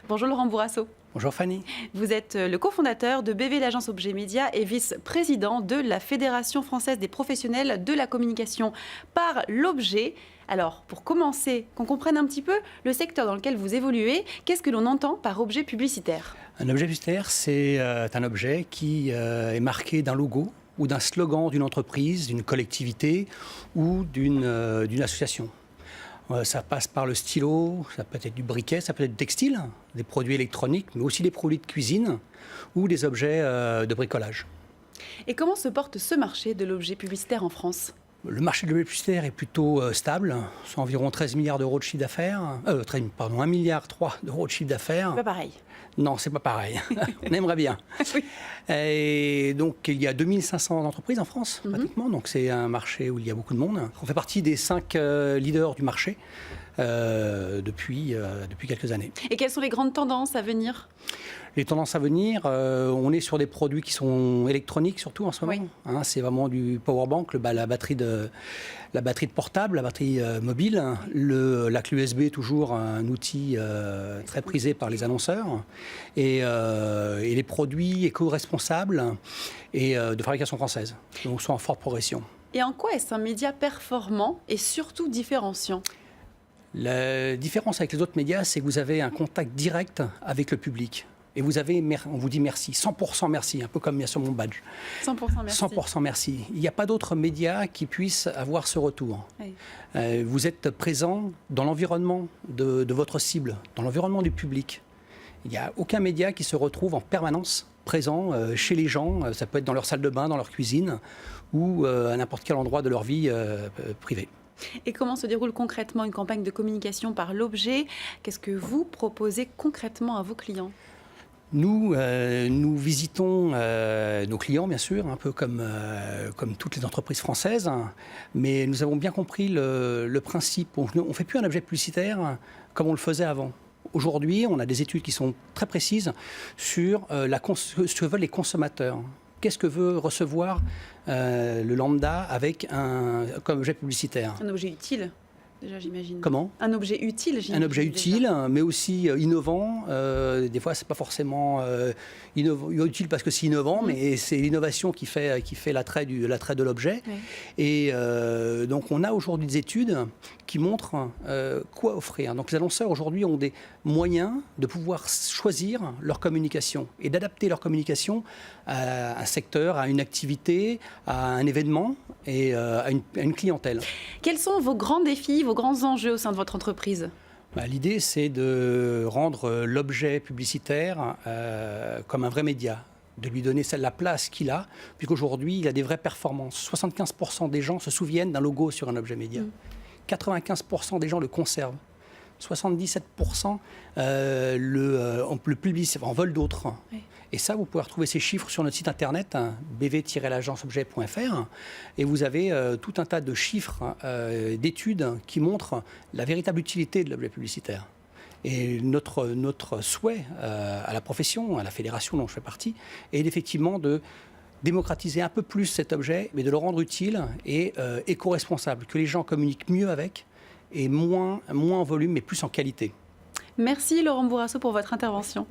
Bonjour Laurent Bourrasso. Bonjour Fanny. Vous êtes le cofondateur de BV l'agence Objet Média et vice-président de la Fédération française des professionnels de la communication par l'objet. Alors, pour commencer, qu'on comprenne un petit peu le secteur dans lequel vous évoluez, qu'est-ce que l'on entend par objet publicitaire ? Un objet publicitaire, c'est un objet qui est marqué d'un logo ou d'un slogan d'une entreprise, d'une collectivité ou d'une association. Ça passe par le stylo, ça peut être du briquet, ça peut être du textile, des produits électroniques, mais aussi des produits de cuisine ou des objets de bricolage. Et comment se porte ce marché de l'objet publicitaire en France ? Le marché de l'objet publicitaire est plutôt stable. C'est environ 13 milliards d'euros de chiffre d'affaires. 1,3 milliard d'euros de chiffre d'affaires. C'est pas pareil. Non, c'est pas pareil. On aimerait bien. Oui. Et donc, il y a 2500 entreprises en France, pratiquement. Donc, c'est un marché où il y a beaucoup de monde. On fait partie des 5 leaders du marché depuis quelques années. Et quelles sont les grandes tendances à venir ? Les tendances à venir, on est sur des produits qui sont électroniques surtout en ce moment. Oui. C'est vraiment du powerbank, la batterie de portable, la batterie mobile. La clé USB, toujours un outil très prisé par les annonceurs. Et les produits éco-responsables et de fabrication française. Donc, sont en forte progression. Et en quoi est-ce un média performant et surtout différenciant ? La différence avec les autres médias, c'est que vous avez un contact direct avec le public. Et on vous dit merci, 100% merci, un peu comme il y a sur mon badge. 100% merci. 100% merci. Il n'y a pas d'autres médias qui puissent avoir ce retour. Oui. Vous êtes présent dans l'environnement de votre cible, dans l'environnement du public. Il n'y a aucun média qui se retrouve en permanence présent chez les gens. Ça peut être dans leur salle de bain, dans leur cuisine ou à n'importe quel endroit de leur vie privée. Et comment se déroule concrètement une campagne de communication par l'objet ? Qu'est-ce que vous proposez concrètement à vos clients ? Nous visitons nos clients, bien sûr, un peu comme toutes les entreprises françaises, mais nous avons bien compris le principe. On ne fait plus un objet publicitaire comme on le faisait avant. Aujourd'hui, on a des études qui sont très précises sur ce que veulent les consommateurs. Qu'est-ce que veut recevoir le lambda comme objet publicitaire ? Un objet utile, déjà, j'imagine. Comment ? Un objet utile, j'imagine. Un objet utile, mais aussi innovant. Des fois, c'est pas forcément utile parce que c'est innovant, mais c'est l'innovation qui fait l'attrait de l'objet. Oui. Et donc, on a aujourd'hui des études qui montrent quoi offrir. Donc, les annonceurs aujourd'hui ont des moyens de pouvoir choisir leur communication et d'adapter leur communication à un secteur, à une activité, à un événement et à une clientèle. Quels sont vos grands défis, vos grands enjeux au sein de votre entreprise ? L'idée, c'est de rendre l'objet publicitaire comme un vrai média, de lui donner la place qu'il a, puisqu'aujourd'hui, il a des vraies performances. 75% des gens se souviennent d'un logo sur un objet média. 95% des gens le conservent. 77% le publient, en veulent d'autres. Oui. Et ça, vous pouvez retrouver ces chiffres sur notre site internet, bv-l'agenceobjet.fr, et vous avez tout un tas de chiffres, d'études qui montrent la véritable utilité de l'objet publicitaire. Et notre souhait à la profession, à la fédération dont je fais partie, est effectivement de démocratiser un peu plus cet objet, mais de le rendre utile et éco-responsable, que les gens communiquent mieux avec, et moins en volume, mais plus en qualité. Merci Laurent Bourrasso pour votre intervention.